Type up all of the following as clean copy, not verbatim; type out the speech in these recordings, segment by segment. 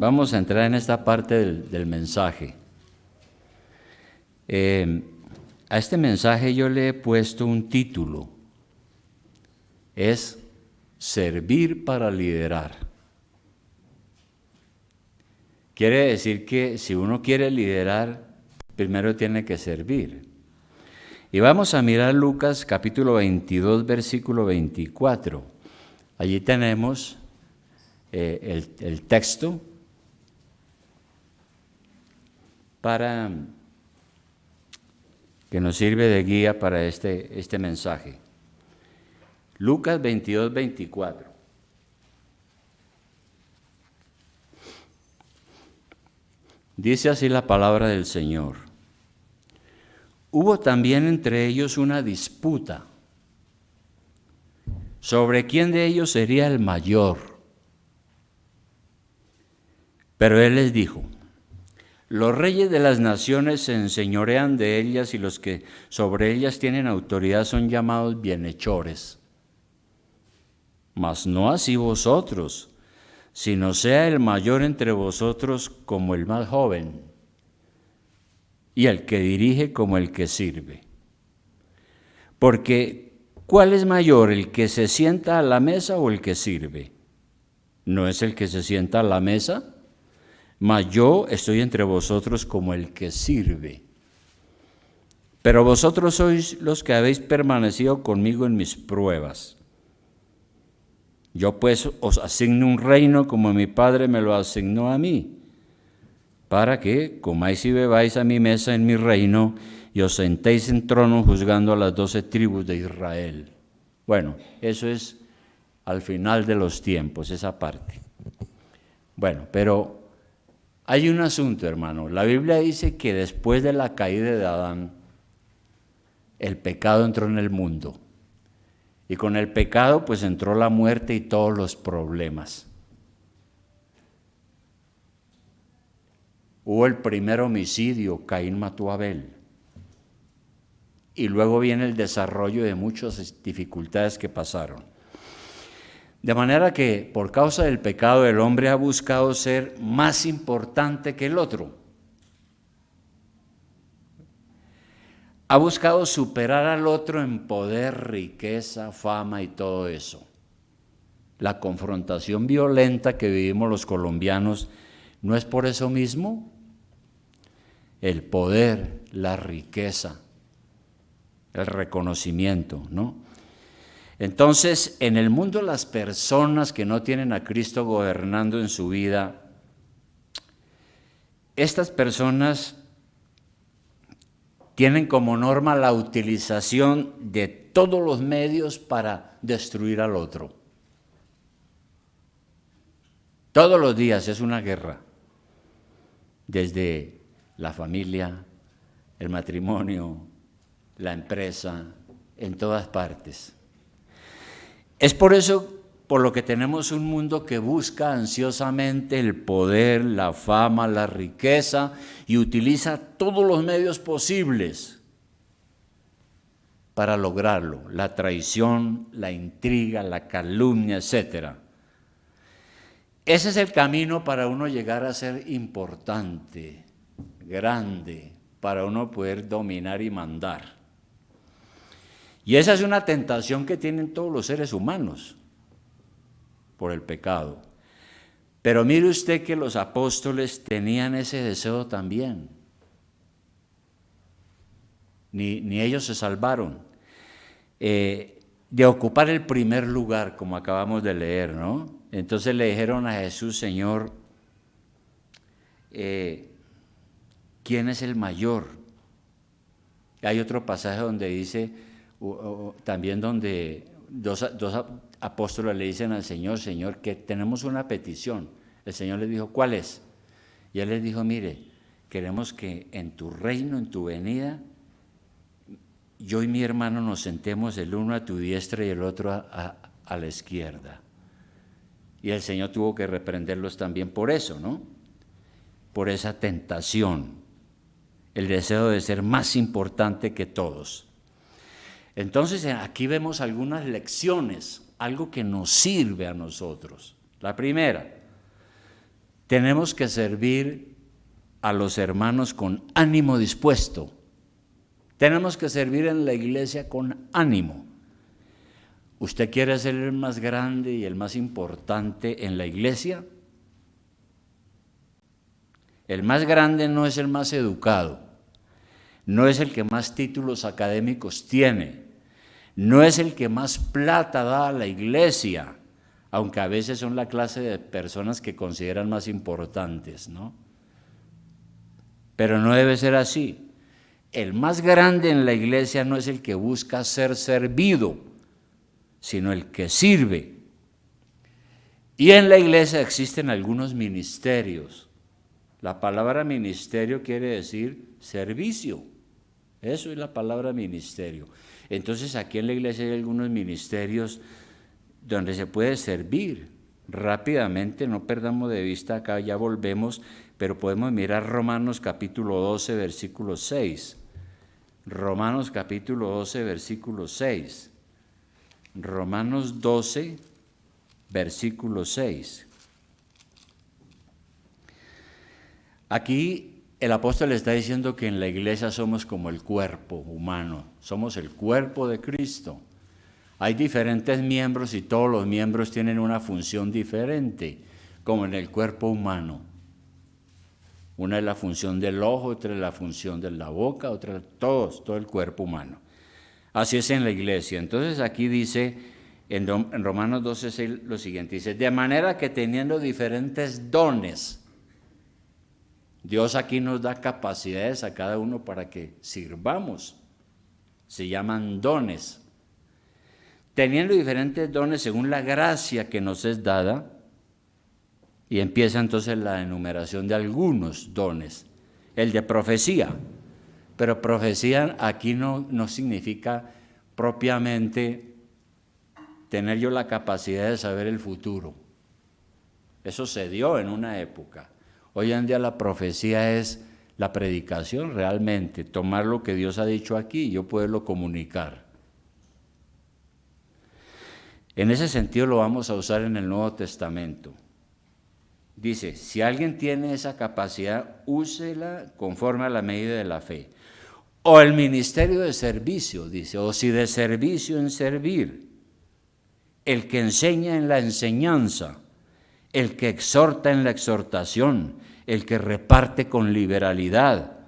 Vamos a entrar en esta parte del mensaje. A este mensaje yo le he puesto un título. Es Servir para liderar. Quiere decir que si uno quiere liderar, primero tiene que servir. Y vamos a mirar Lucas capítulo 22, versículo 24. Allí tenemos el texto para que nos sirve de guía para este mensaje. Lucas 22, 24. Dice así la palabra del Señor. Hubo también entre ellos una disputa sobre quién de ellos sería el mayor. Pero él les dijo: los reyes de las naciones se enseñorean de ellas y los que sobre ellas tienen autoridad son llamados bienhechores. Mas no así vosotros, sino sea el mayor entre vosotros como el más joven, y el que dirige como el que sirve. Porque, ¿cuál es mayor, el que se sienta a la mesa o el que sirve? ¿No es el que se sienta a la mesa? Mas yo estoy entre vosotros como el que sirve. Pero vosotros sois los que habéis permanecido conmigo en mis pruebas. Yo pues os asigno un reino como mi Padre me lo asignó a mí, para que comáis y bebáis a mi mesa en mi reino y os sentéis en trono juzgando a las 12 tribus de Israel. Bueno, eso es al final de los tiempos, esa parte. Bueno, pero hay un asunto, hermano. La Biblia dice que después de la caída de Adán, el pecado entró en el mundo. Y con el pecado pues entró la muerte y todos los problemas. Hubo el primer homicidio, Caín mató a Abel. Y luego viene el desarrollo de muchas dificultades que pasaron. De manera que por causa del pecado el hombre ha buscado ser más importante que el otro. Ha buscado superar al otro en poder, riqueza, fama y todo eso. La confrontación violenta que vivimos los colombianos, ¿no es por eso mismo? El poder, la riqueza, el reconocimiento, ¿no? Entonces, en el mundo las personas que no tienen a Cristo gobernando en su vida, estas personas tienen como norma la utilización de todos los medios para destruir al otro. Todos los días es una guerra, desde la familia, el matrimonio, la empresa, en todas partes. Es por eso por lo que tenemos un mundo que busca ansiosamente el poder, la fama, la riqueza y utiliza todos los medios posibles para lograrlo. La traición, la intriga, la calumnia, etc. Ese es el camino para uno llegar a ser importante, grande, para uno poder dominar y mandar. Y esa es una tentación que tienen todos los seres humanos por el pecado. Pero mire usted que los apóstoles tenían ese deseo también. Ni ellos se salvaron de ocupar el primer lugar, como acabamos de leer, ¿no? Entonces le dijeron a Jesús: Señor, ¿quién es el mayor? Hay otro pasaje donde dice, también donde dos apóstoles le dicen al Señor: Señor, que tenemos una petición. El Señor les dijo: ¿cuál es? Y Él les dijo: mire, queremos que en tu reino, en tu venida, yo y mi hermano nos sentemos el uno a tu diestra y el otro a la izquierda. Y el Señor tuvo que reprenderlos también por eso, ¿no? Por esa tentación, el deseo de ser más importante que todos. Entonces aquí vemos algunas lecciones, algo que nos sirve a nosotros. La primera, Tenemos que servir a los hermanos con ánimo dispuesto. Tenemos que servir en la iglesia con ánimo. ¿Usted quiere ser el más grande y el más importante en la iglesia? El más grande no es el más educado, no es el que más títulos académicos tiene, no es el que más plata da a la iglesia, aunque a veces son la clase de personas que consideran más importantes, ¿no? Pero no debe ser así. El más grande en la iglesia no es el que busca ser servido, sino el que sirve. Y en la iglesia existen algunos ministerios. La palabra ministerio quiere decir servicio. Eso es la palabra ministerio. Entonces aquí en la iglesia hay algunos ministerios donde se puede servir rápidamente, no perdamos de vista, acá ya volvemos, pero podemos mirar Romanos capítulo 12, versículo 6. Romanos capítulo 12, versículo 6. Romanos 12, versículo 6. Aquí el apóstol está diciendo que en la iglesia somos como el cuerpo humano, somos el cuerpo de Cristo. Hay diferentes miembros y todos los miembros tienen una función diferente, como en el cuerpo humano. Una es la función del ojo, otra es la función de la boca, otra todo el cuerpo humano. Así es en la iglesia. Entonces aquí dice en Romanos 12:6 lo siguiente, dice, de manera que teniendo diferentes dones, Dios aquí nos da capacidades a cada uno para que sirvamos. Se llaman dones. Teniendo diferentes dones según la gracia que nos es dada, y empieza entonces la enumeración de algunos dones. El de profecía, pero profecía aquí no significa propiamente tener yo la capacidad de saber el futuro. Eso se dio en una época. Hoy en día la profecía es la predicación realmente, tomar lo que Dios ha dicho aquí y yo poderlo comunicar. En ese sentido lo vamos a usar en el Nuevo Testamento. Dice, si alguien tiene esa capacidad, úsela conforme a la medida de la fe. O el ministerio de servicio, dice, o si de servicio en servir. El que enseña en la enseñanza, el que exhorta en la exhortación, el que reparte con liberalidad,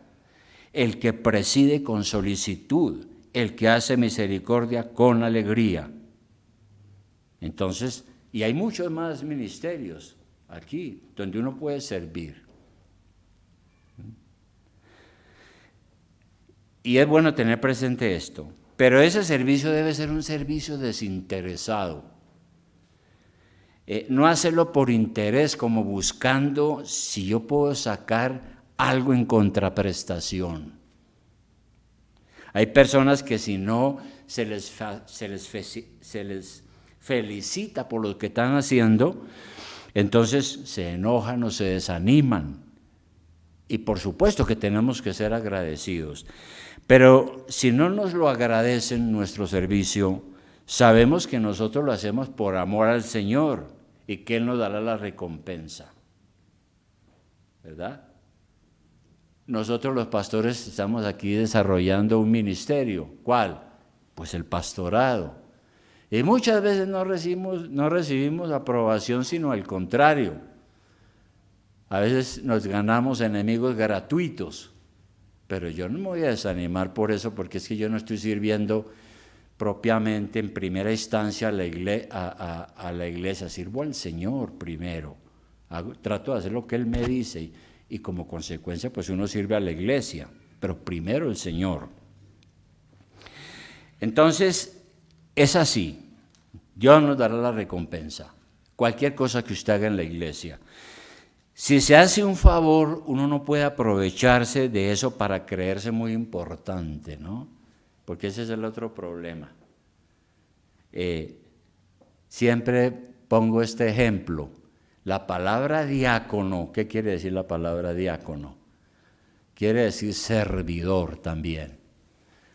el que preside con solicitud, el que hace misericordia con alegría. Entonces, y hay muchos más ministerios aquí donde uno puede servir. Y es bueno tener presente esto, pero ese servicio debe ser un servicio desinteresado. No hacerlo por interés, como buscando si yo puedo sacar algo en contraprestación. Hay personas que si no se les felicita por lo que están haciendo, entonces se enojan o se desaniman. Y por supuesto que tenemos que ser agradecidos. Pero si no nos lo agradecen nuestro servicio, sabemos que nosotros lo hacemos por amor al Señor y que Él nos dará la recompensa. ¿Verdad? Nosotros los pastores estamos aquí desarrollando un ministerio. ¿Cuál? Pues el pastorado. Y muchas veces no recibimos aprobación, sino al contrario. A veces nos ganamos enemigos gratuitos, pero yo no me voy a desanimar por eso, porque es que yo no estoy sirviendo propiamente en primera instancia a la iglesia, sirvo al Señor primero. Trato de hacer lo que Él me dice y como consecuencia pues uno sirve a la iglesia, pero primero el Señor. Entonces, es así. Dios nos dará la recompensa. Cualquier cosa que usted haga en la iglesia. Si se hace un favor, uno no puede aprovecharse de eso para creerse muy importante, ¿no? Porque ese es el otro problema. Siempre pongo este ejemplo. La palabra diácono, ¿qué quiere decir la palabra diácono? Quiere decir servidor también.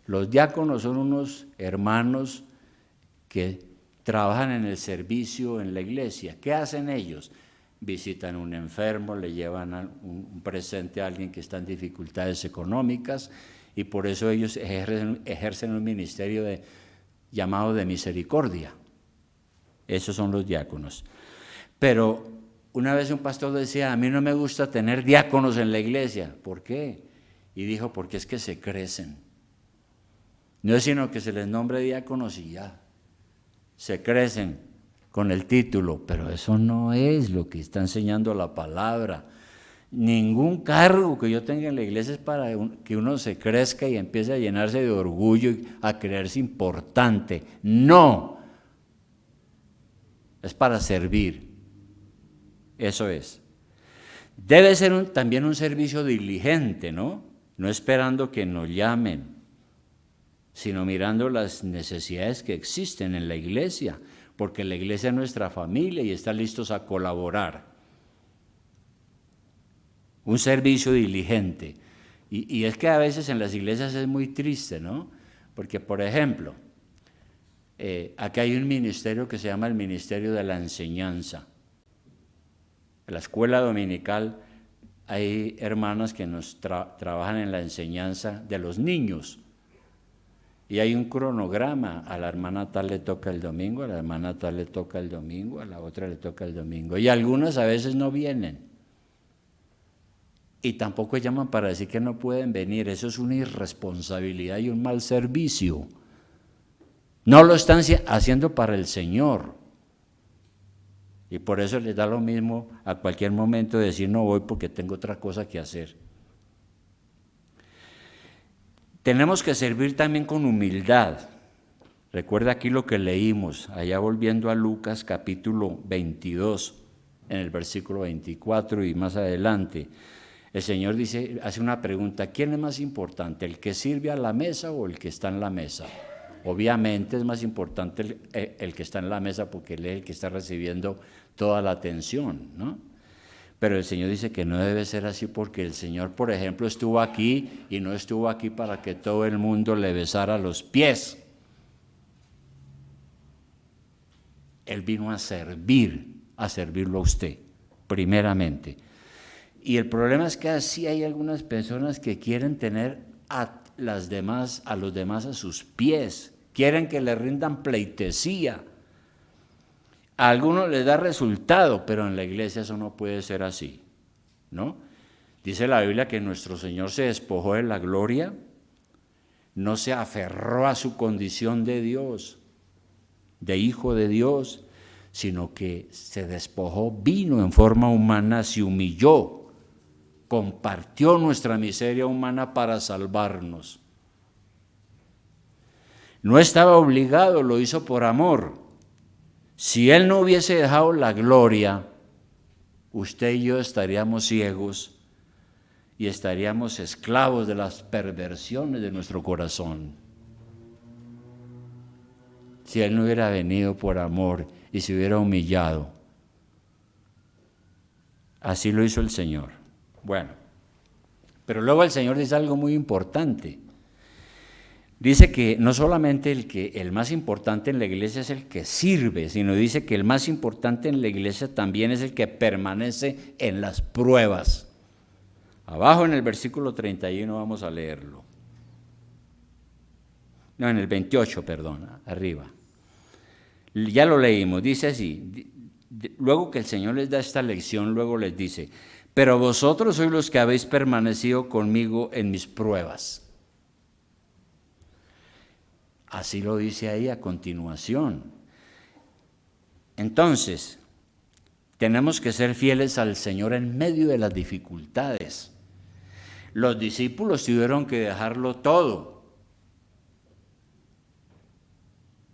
Los diáconos son unos hermanos que trabajan en el servicio en la iglesia. ¿Qué hacen ellos? visitan a un enfermo, le llevan un presente a alguien que está en dificultades económicas, y por eso ellos ejercen un ministerio llamado de misericordia. Esos son los diáconos. Pero una vez un pastor decía, a mí no me gusta tener diáconos en la iglesia. ¿Por qué? Y dijo, porque es que se crecen. No es sino que se les nombre diáconos y ya. Se crecen con el título, pero eso no es lo que está enseñando la palabra. Ningún cargo que yo tenga en la iglesia es para que uno se crezca y empiece a llenarse de orgullo y a creerse importante. No. Es para servir. Eso es. Debe ser también un servicio diligente, ¿no? No esperando que nos llamen, sino mirando las necesidades que existen en la iglesia, porque la iglesia es nuestra familia y está listos a colaborar. Un servicio diligente. Y es que a veces en las iglesias es muy triste, ¿no? Porque, por ejemplo, aquí hay un ministerio que se llama el Ministerio de la Enseñanza. En la escuela dominical hay hermanas que nos trabajan en la enseñanza de los niños. Y hay un cronograma, a la hermana tal le toca el domingo, a la hermana tal le toca el domingo, a la otra le toca el domingo. Y algunas a veces no vienen. Y tampoco llaman para decir que no pueden venir. Eso es una irresponsabilidad y un mal servicio. No lo están haciendo para el Señor. Y por eso les da lo mismo a cualquier momento decir no voy porque tengo otra cosa que hacer. Tenemos que servir también con humildad. Recuerda aquí lo que leímos, allá volviendo a Lucas capítulo 22, en el versículo 24 y más adelante. El Señor hace una pregunta, ¿quién es más importante, el que sirve a la mesa o el que está en la mesa? Obviamente es más importante el que está en la mesa porque él es el que está recibiendo toda la atención, ¿no? Pero el Señor dice que no debe ser así porque el Señor, por ejemplo, estuvo aquí y no estuvo aquí para que todo el mundo le besara los pies. Él vino a servirlo a usted, primeramente. Y el problema es que así hay algunas personas que quieren tener a los demás a sus pies, quieren que le rindan pleitesía. A algunos les da resultado, pero en la iglesia eso no puede ser así, ¿no? Dice la Biblia que nuestro Señor se despojó de la gloria, no se aferró a su condición de Dios, de hijo de Dios, sino que se despojó, vino en forma humana, se humilló, compartió nuestra miseria humana para salvarnos. No estaba obligado, lo hizo por amor. Si Él no hubiese dejado la gloria, usted y yo estaríamos ciegos y estaríamos esclavos de las perversiones de nuestro corazón. Si Él no hubiera venido por amor y se hubiera humillado. Así lo hizo el Señor. Bueno, pero luego el Señor dice algo muy importante. Dice que no solamente el más importante en la iglesia es el que sirve, sino dice que el más importante en la iglesia también es el que permanece en las pruebas. Abajo en el versículo 31 vamos a leerlo. No, en el 28, perdón, arriba. Ya lo leímos, dice así. Luego que el Señor les da esta lección, luego les dice, pero vosotros sois los que habéis permanecido conmigo en mis pruebas. Así lo dice ahí a continuación. Entonces, tenemos que ser fieles al Señor en medio de las dificultades. Los discípulos tuvieron que dejarlo todo.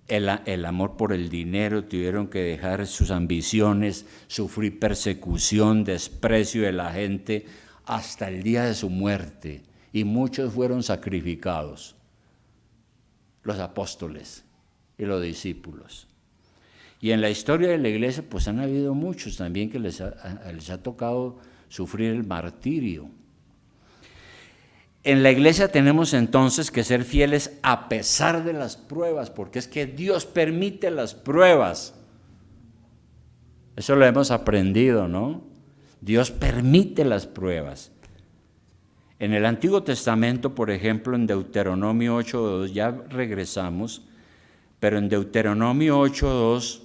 El amor por el dinero, tuvieron que dejar sus ambiciones, sufrir persecución, desprecio de la gente, hasta el día de su muerte. Y muchos fueron sacrificados. Los apóstoles y los discípulos. Y en la historia de la iglesia pues han habido muchos también que les ha tocado sufrir el martirio. En la iglesia tenemos entonces que ser fieles a pesar de las pruebas, porque es que Dios permite las pruebas. Eso lo hemos aprendido, ¿no? Dios permite las pruebas. En el Antiguo Testamento, por ejemplo, en Deuteronomio 8:2, ya regresamos, pero en Deuteronomio 8:2,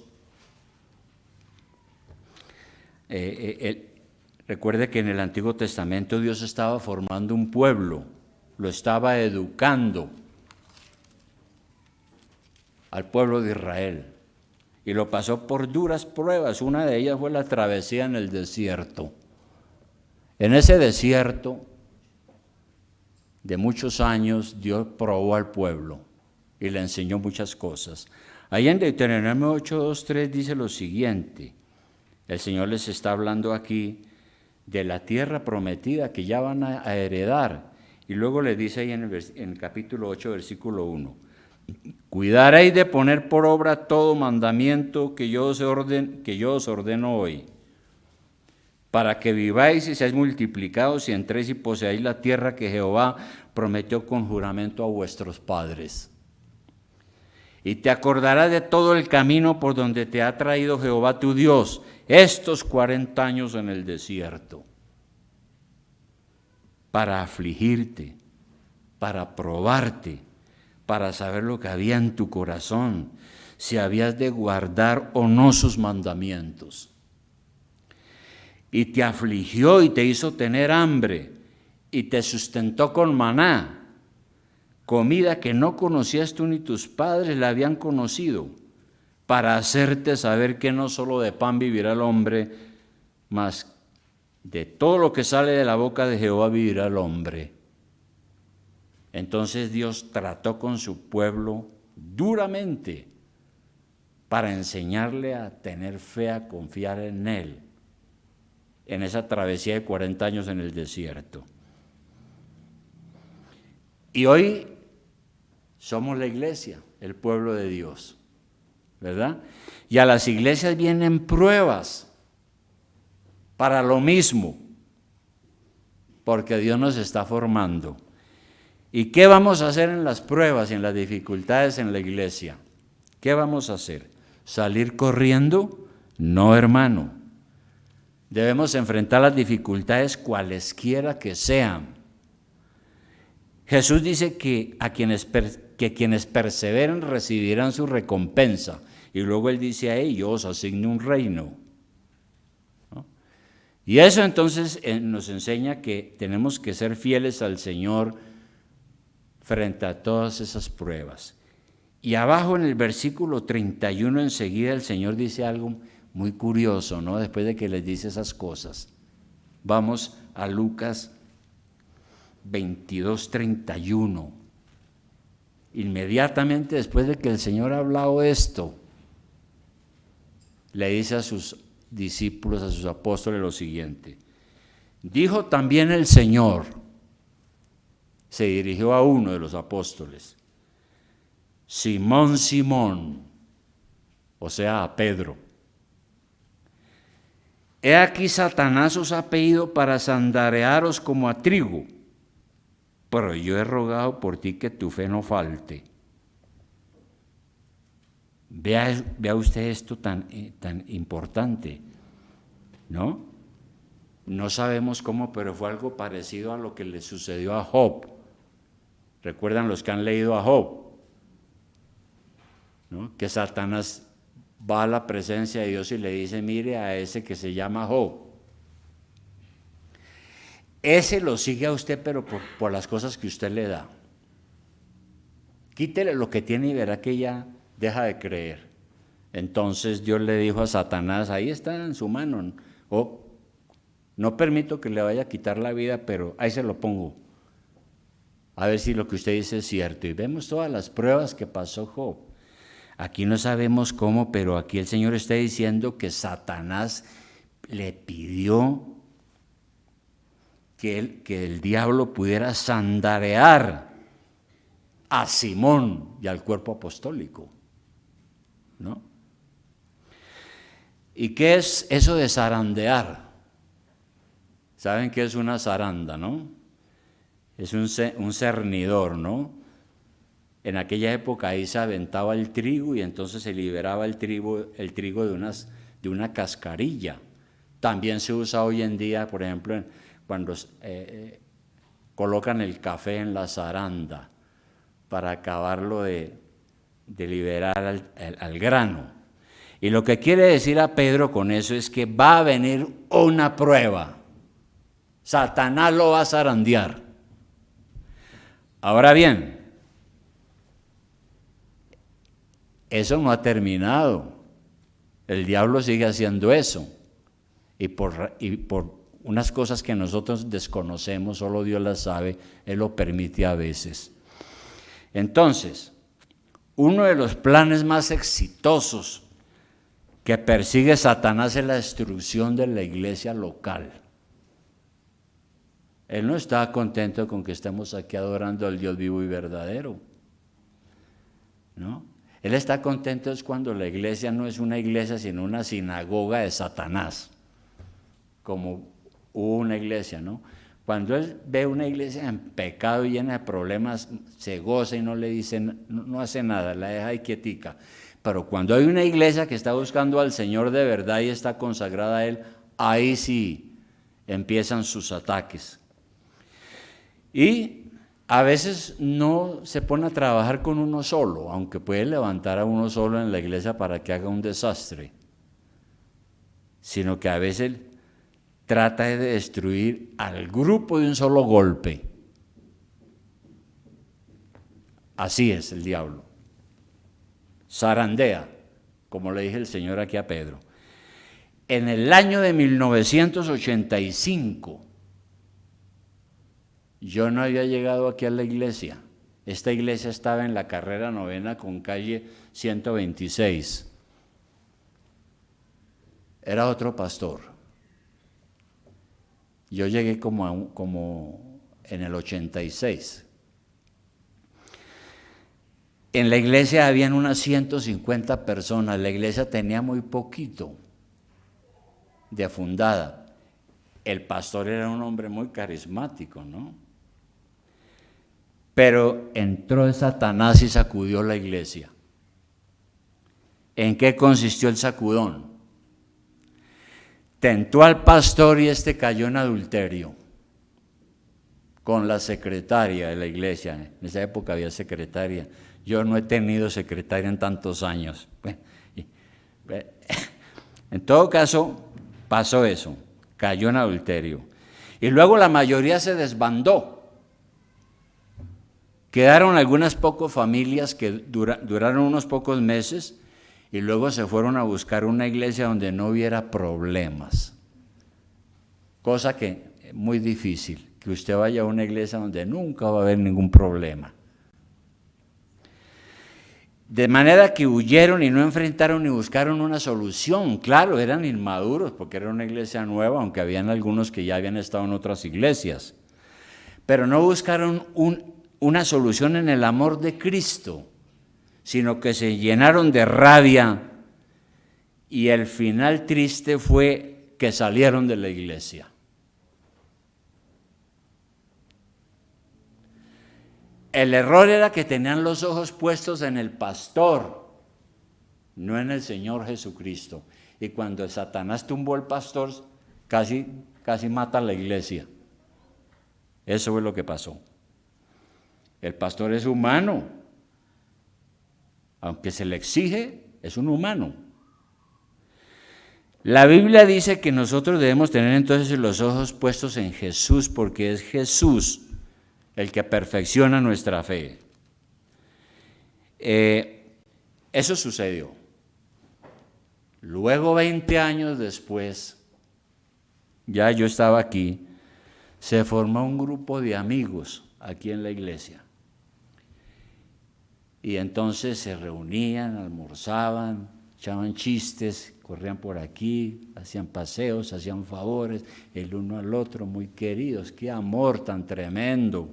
recuerde que en el Antiguo Testamento Dios estaba formando un pueblo, lo estaba educando al pueblo de Israel y lo pasó por duras pruebas. Una de ellas fue la travesía en el desierto. En ese desierto de muchos años Dios probó al pueblo y le enseñó muchas cosas. Ahí en Deuteronomio 8:2-3 dice lo siguiente: el Señor les está hablando aquí de la tierra prometida que ya van a heredar. Y luego le dice ahí en el capítulo 8, versículo 1: cuidaréis de poner por obra todo mandamiento que yo os ordeno hoy, para que viváis y seáis multiplicados y entréis y poseáis la tierra que Jehová prometió con juramento a vuestros padres. Y te acordarás de todo el camino por donde te ha traído Jehová tu Dios estos 40 años en el desierto, para afligirte, para probarte, para saber lo que había en tu corazón, si habías de guardar o no sus mandamientos. Y te afligió y te hizo tener hambre, y te sustentó con maná, comida que no conocías tú ni tus padres la habían conocido, para hacerte saber que no solo de pan vivirá el hombre, mas de todo lo que sale de la boca de Jehová vivirá el hombre. Entonces Dios trató con su pueblo duramente para enseñarle a tener fe, a confiar en Él, en esa travesía de 40 años en el desierto. Y hoy somos la iglesia, el pueblo de Dios, ¿verdad? Y a las iglesias vienen pruebas para lo mismo, porque Dios nos está formando. ¿Y qué vamos a hacer en las pruebas y en las dificultades en la iglesia? ¿Qué vamos a hacer? ¿Salir corriendo? No, hermano. Debemos enfrentar las dificultades cualesquiera que sean. Jesús dice que quienes perseveren recibirán su recompensa. Y luego Él dice a ellos: os asigno un reino. ¿No? Y eso entonces nos enseña que tenemos que ser fieles al Señor frente a todas esas pruebas. Y abajo en el versículo 31 enseguida el Señor dice algo muy curioso, ¿no? Después de que les dice esas cosas. Vamos a Lucas 22:31. Inmediatamente después de que el Señor ha hablado esto, le dice a sus discípulos, a sus apóstoles lo siguiente: dijo también el Señor, se dirigió a uno de los apóstoles: Simón, Simón, o sea, a Pedro, he aquí Satanás os ha pedido para sandarearos como a trigo, pero yo he rogado por ti que tu fe no falte. Vea usted esto tan importante, ¿no? No sabemos cómo, pero fue algo parecido a lo que le sucedió a Job. ¿Recuerdan los que han leído a Job? ¿No? Que Satanás va a la presencia de Dios y le dice: mire a ese que se llama Job. Ese lo sigue a usted, pero por las cosas que usted le da. Quítele lo que tiene y verá que ya deja de creer. Entonces Dios le dijo a Satanás: ahí está en su mano. No permito que le vaya a quitar la vida, pero ahí se lo pongo. A ver si lo que usted dice es cierto. Y vemos todas las pruebas que pasó Job. Aquí no sabemos cómo, pero aquí el Señor está diciendo que Satanás le pidió que el diablo pudiera sandarear a Simón y al cuerpo apostólico, ¿no? ¿Y qué es eso de zarandear? ¿Saben qué es una zaranda, no? Es un cernidor, ¿no? En aquella época ahí se aventaba el trigo y entonces se liberaba el trigo de unas de una cascarilla. También se usa hoy en día, por ejemplo, cuando colocan el café en la zaranda para acabarlo de liberar al grano. Y lo que quiere decir a Pedro con eso es que va a venir una prueba. Satanás lo va a zarandear. Ahora bien, eso no ha terminado. El diablo sigue haciendo eso. Y por unas cosas que nosotros desconocemos, solo Dios las sabe, Él lo permite a veces. Entonces, uno de los planes más exitosos que persigue Satanás es la destrucción de la iglesia local. Él no está contento con que estemos aquí adorando al Dios vivo y verdadero, ¿no? Él está contento es cuando la iglesia no es una iglesia, sino una sinagoga de Satanás, como hubo una iglesia, ¿no? Cuando él ve una iglesia en pecado y llena de problemas, se goza y no le dice, no hace nada, la deja ahí quietica. Pero cuando hay una iglesia que está buscando al Señor de verdad y está consagrada a Él, ahí sí empiezan sus ataques. Y a veces no se pone a trabajar con uno solo, aunque puede levantar a uno solo en la iglesia para que haga un desastre, sino que a veces trata de destruir al grupo de un solo golpe. Así es el diablo. Zarandea, como le dije el Señor aquí a Pedro. En el año de 1985, yo no había llegado aquí a la iglesia. Esta iglesia estaba en la carrera 9 con calle 126. Era otro pastor. Yo llegué como en el 86. En la iglesia habían unas 150 personas. La iglesia tenía muy poquito de fundada. El pastor era un hombre muy carismático, ¿no? Pero entró Satanás y sacudió la iglesia. ¿En qué consistió el sacudón? Tentó al pastor y este cayó en adulterio con la secretaria de la iglesia. En esa época había secretaria. Yo no he tenido secretaria en tantos años. En todo caso, pasó eso, cayó en adulterio. Y luego la mayoría se desbandó. Quedaron algunas pocas familias que duraron unos pocos meses y luego se fueron a buscar una iglesia donde no hubiera problemas. Cosa que es muy difícil, que usted vaya a una iglesia donde nunca va a haber ningún problema. De manera que huyeron y no enfrentaron ni buscaron una solución. Claro, eran inmaduros porque era una iglesia nueva, aunque habían algunos que ya habían estado en otras iglesias. Pero no buscaron una solución en el amor de Cristo, sino que se llenaron de rabia y el final triste fue que salieron de la iglesia. El error era que tenían los ojos puestos en el pastor, no en el Señor Jesucristo. Y cuando el Satanás tumbó al pastor, casi mata a la iglesia. Eso fue lo que pasó. El pastor es humano. Aunque se le exige, es un humano. La Biblia dice que nosotros debemos tener entonces los ojos puestos en Jesús, porque es Jesús el que perfecciona nuestra fe. Eso sucedió. Luego, 20 años después, ya yo estaba aquí, se formó un grupo de amigos aquí en la iglesia. Y entonces se reunían, almorzaban, echaban chistes, corrían por aquí, hacían paseos, hacían favores, el uno al otro, muy queridos. Qué amor tan tremendo,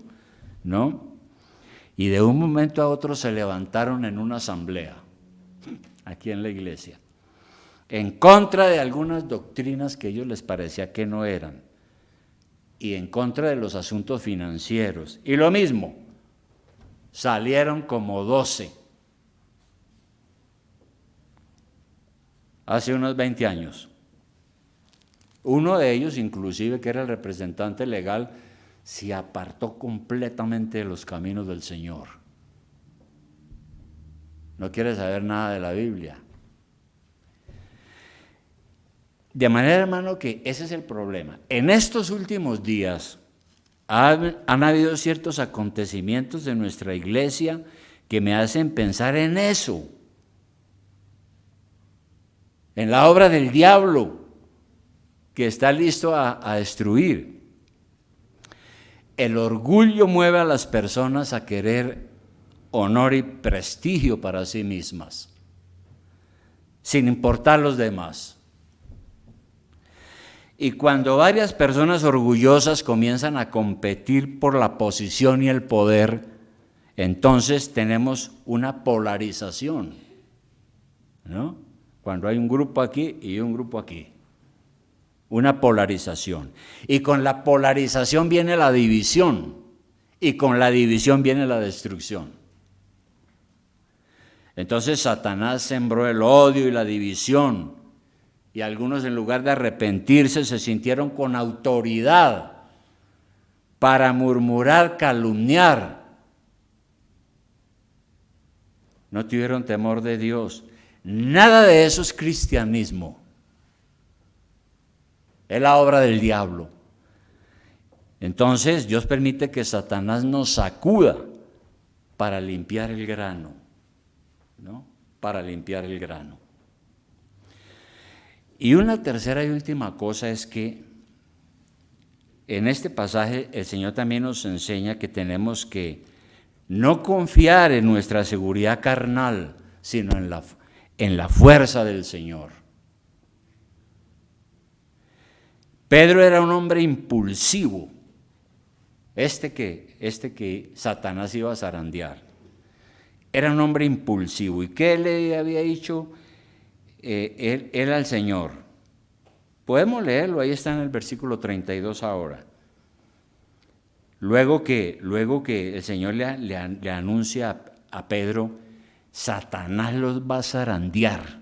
¿no? Y de un momento a otro se levantaron en una asamblea, aquí en la iglesia, en contra de algunas doctrinas que a ellos les parecía que no eran, y en contra de los asuntos financieros. Y lo mismo, salieron como 12. hace unos 20 años. Uno de ellos, inclusive, que era el representante legal, se apartó completamente de los caminos del Señor. No quiere saber nada de la Biblia. De manera, hermano, que ese es el problema. En estos últimos días han habido ciertos acontecimientos de nuestra iglesia que me hacen pensar en eso, en la obra del diablo que está listo a destruir. El orgullo mueve a las personas a querer honor y prestigio para sí mismas, sin importar los demás. Y cuando varias personas orgullosas comienzan a competir por la posición y el poder, entonces tenemos una polarización, ¿no? Cuando hay un grupo aquí y un grupo aquí. Una polarización. Y con la polarización viene la división. Y con la división viene la destrucción. Entonces Satanás sembró el odio y la división. Y algunos, en lugar de arrepentirse, se sintieron con autoridad para murmurar, calumniar. No tuvieron temor de Dios. Nada de eso es cristianismo. Es la obra del diablo. Entonces Dios permite que Satanás nos sacuda para limpiar el grano, ¿no? Para limpiar el grano. Y una tercera y última cosa es que en este pasaje el Señor también nos enseña que tenemos que no confiar en nuestra seguridad carnal, sino en la fuerza del Señor. Pedro era un hombre impulsivo, este que Satanás iba a zarandear. Era un hombre impulsivo. ¿Y qué le había dicho él al Señor? Podemos leerlo, ahí está en el versículo 32 ahora. Luego que el Señor le anuncia a Pedro, Satanás los va a zarandear.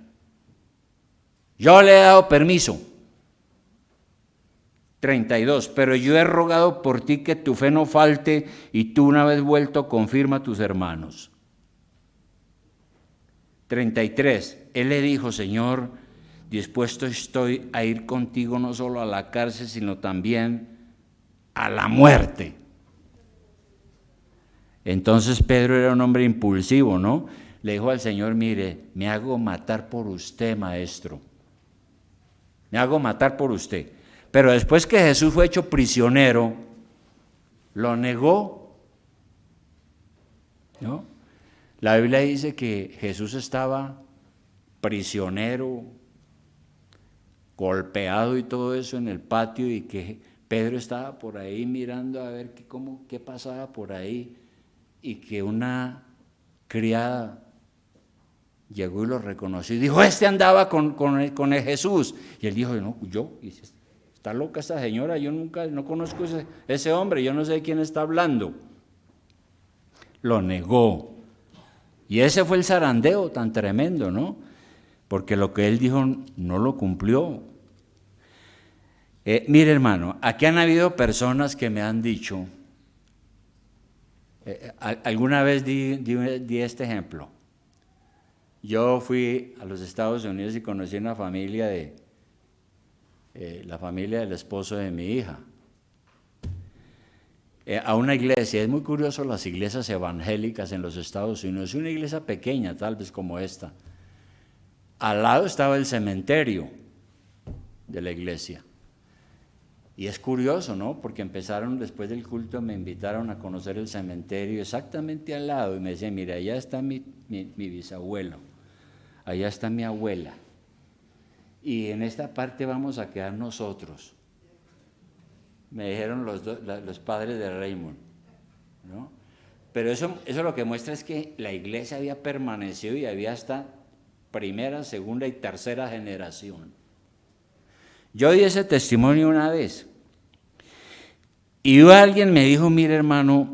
Yo le he dado permiso. 32, pero yo he rogado por ti que tu fe no falte y tú, una vez vuelto, confirma a tus hermanos. 33, él le dijo, Señor, dispuesto estoy a ir contigo no solo a la cárcel, sino también a la muerte. Entonces Pedro era un hombre impulsivo, ¿no? Le dijo al Señor, mire, me hago matar por usted, maestro. Me hago matar por usted. Pero después que Jesús fue hecho prisionero, lo negó, ¿no? La Biblia dice que Jesús estaba prisionero, golpeado y todo eso en el patio, y que Pedro estaba por ahí mirando a ver qué pasaba por ahí, y que una criada llegó y lo reconoció y dijo, este andaba con el Jesús. Y él dijo, no, yo, está loca esta señora, yo no conozco ese hombre, yo no sé de quién está hablando. Lo negó. Y ese fue el zarandeo tan tremendo, ¿no? Porque lo que él dijo no lo cumplió. Mire, hermano, aquí han habido personas que me han dicho, alguna vez di este ejemplo. Yo fui a los Estados Unidos y conocí una familia la familia del esposo de mi hija, a una iglesia. Es muy curioso las iglesias evangélicas en los Estados Unidos. Una iglesia pequeña, tal vez como esta. Al lado estaba el cementerio de la iglesia. Y es curioso, ¿no? Porque empezaron después del culto, me invitaron a conocer el cementerio exactamente al lado y me decían, mira, allá está mi bisabuelo, allá está mi abuela, y en esta parte vamos a quedar nosotros. Me dijeron los padres de Raymond, ¿no? Pero eso lo que muestra es que la iglesia había permanecido y había hasta primera, segunda y tercera generación. Yo di ese testimonio una vez y alguien me dijo, mire hermano,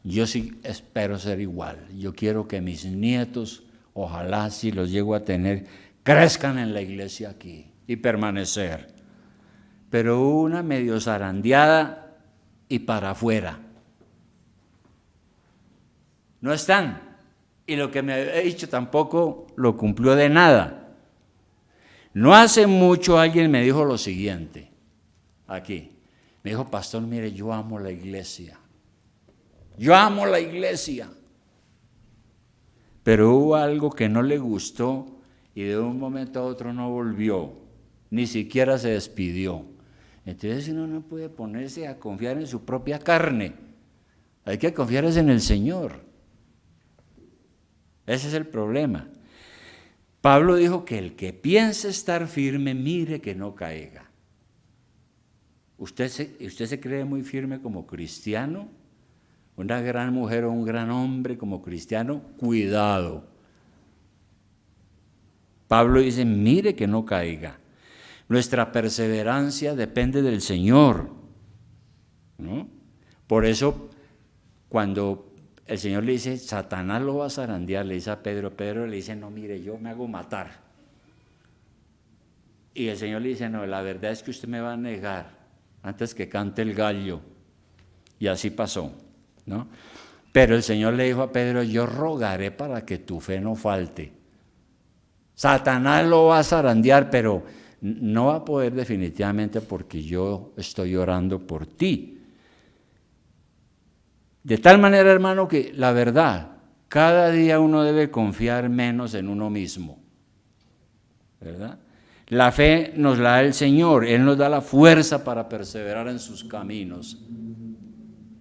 yo sí espero ser igual, yo quiero que mis nietos, ojalá si los llego a tener, crezcan en la iglesia aquí y permanecer. Pero hubo una medio zarandeada y para afuera. No están. Y lo que me había dicho tampoco lo cumplió de nada. No hace mucho alguien me dijo lo siguiente, aquí. Me dijo, pastor, mire, yo amo la iglesia. Yo amo la iglesia. Pero hubo algo que no le gustó y de un momento a otro no volvió. Ni siquiera se despidió. Entonces uno no puede ponerse a confiar en su propia carne. Hay que confiar en el Señor. Ese es el problema. Pablo dijo que el que piense estar firme, mire que no caiga. ¿Usted se cree muy firme como cristiano? Una gran mujer o un gran hombre como cristiano, cuidado. Pablo dice, mire que no caiga. Nuestra perseverancia depende del Señor, ¿no? Por eso, cuando el Señor le dice, Satanás lo va a zarandear, le dice a Pedro, Pedro le dice, no, mire, yo me hago matar. Y el Señor le dice, no, la verdad es que usted me va a negar antes que cante el gallo. Y así pasó, ¿no? Pero el Señor le dijo a Pedro, yo rogaré para que tu fe no falte. Satanás lo va a zarandear, pero no va a poder definitivamente porque yo estoy orando por ti. De tal manera, hermano, que la verdad, cada día uno debe confiar menos en uno mismo, ¿verdad? La fe nos la da el Señor, Él nos da la fuerza para perseverar en sus caminos,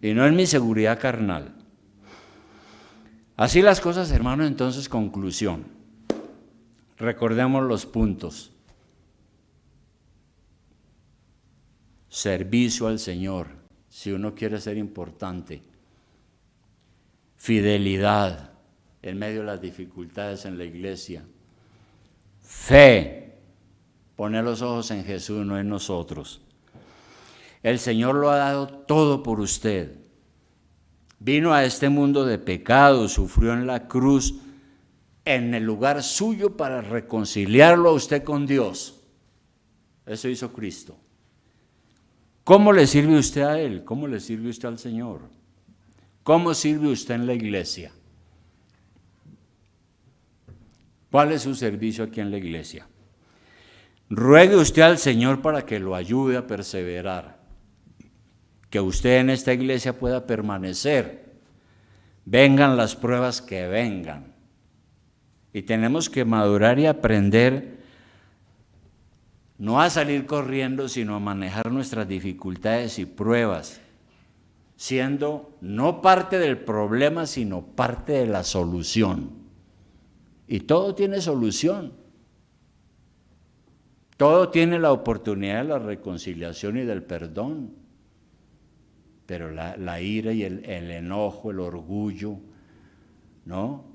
y no en mi seguridad carnal. Así las cosas, hermano, entonces, conclusión. Recordemos los puntos. Servicio al Señor, si uno quiere ser importante. Fidelidad en medio de las dificultades en la iglesia. Fe, poner los ojos en Jesús, no en nosotros. El Señor lo ha dado todo por usted. Vino a este mundo de pecado, sufrió en la cruz, en el lugar suyo para reconciliarlo a usted con Dios. Eso hizo Cristo. ¿Cómo le sirve usted a Él? ¿Cómo le sirve usted al Señor? ¿Cómo sirve usted en la iglesia? ¿Cuál es su servicio aquí en la iglesia? Ruegue usted al Señor para que lo ayude a perseverar, que usted en esta iglesia pueda permanecer, vengan las pruebas que vengan. Y tenemos que madurar y aprender no a salir corriendo, sino a manejar nuestras dificultades y pruebas, siendo no parte del problema, sino parte de la solución. Y todo tiene solución. Todo tiene la oportunidad de la reconciliación y del perdón. Pero la ira y el enojo, el orgullo, no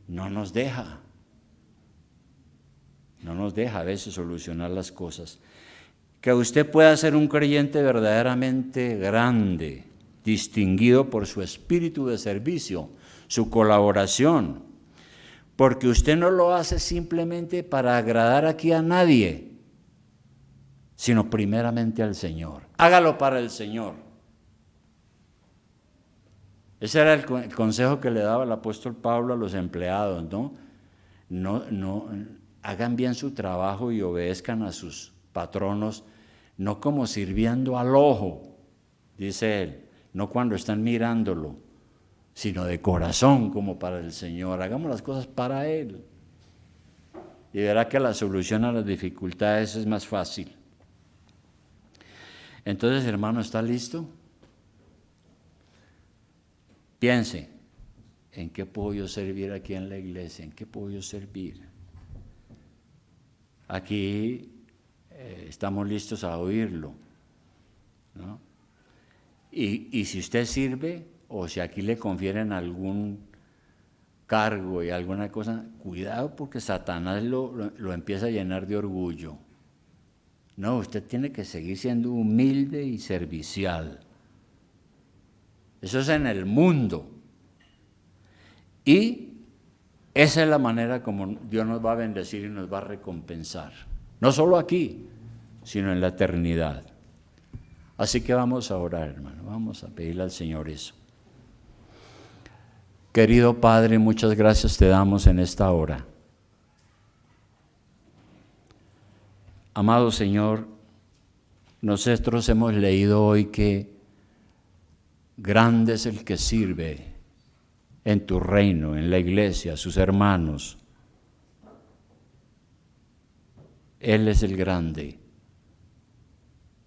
nos deja. No nos deja a veces solucionar las cosas. Que usted pueda ser un creyente verdaderamente grande, distinguido por su espíritu de servicio, su colaboración, porque usted no lo hace simplemente para agradar aquí a nadie, sino primeramente al Señor. Hágalo para el Señor. Ese era el consejo que le daba el apóstol Pablo a los empleados, ¿no? No hagan bien su trabajo y obedezcan a sus patronos, no como sirviendo al ojo, dice él, no cuando están mirándolo, sino de corazón como para el Señor. Hagamos las cosas para Él. Y verá que la solución a las dificultades es más fácil. Entonces, hermano, ¿está listo? Piense, ¿en qué puedo yo servir aquí en la iglesia? ¿En qué puedo yo servir? Aquí estamos listos a oírlo, ¿no? Y si usted sirve, o si aquí le confieren algún cargo y alguna cosa, cuidado porque Satanás lo empieza a llenar de orgullo. No, usted tiene que seguir siendo humilde y servicial. Eso es en el mundo. Y Esa es la manera como Dios nos va a bendecir y nos va a recompensar. No solo aquí, sino en la eternidad. Así que vamos a orar, hermano. Vamos a pedirle al Señor eso. Querido Padre, muchas gracias te damos en esta hora. Amado Señor, nosotros hemos leído hoy que grande es el que sirve en tu reino, en la iglesia, a sus hermanos. Él es el grande.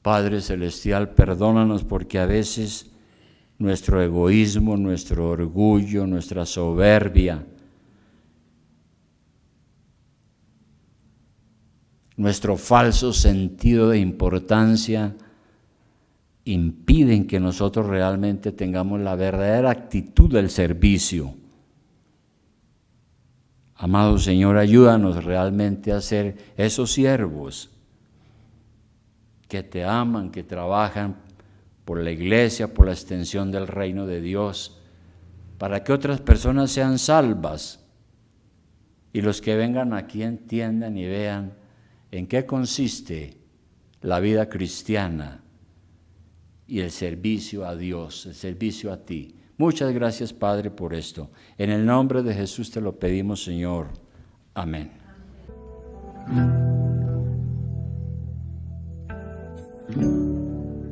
Padre Celestial, perdónanos porque a veces nuestro egoísmo, nuestro orgullo, nuestra soberbia, nuestro falso sentido de importancia impiden que nosotros realmente tengamos la verdadera actitud del servicio. Amado Señor, ayúdanos realmente a ser esos siervos que te aman, que trabajan por la iglesia, por la extensión del reino de Dios, para que otras personas sean salvas y los que vengan aquí entiendan y vean en qué consiste la vida cristiana y el servicio a Dios, el servicio a ti. Muchas gracias, Padre, por esto. En el nombre de Jesús te lo pedimos, Señor. Amén. Amén.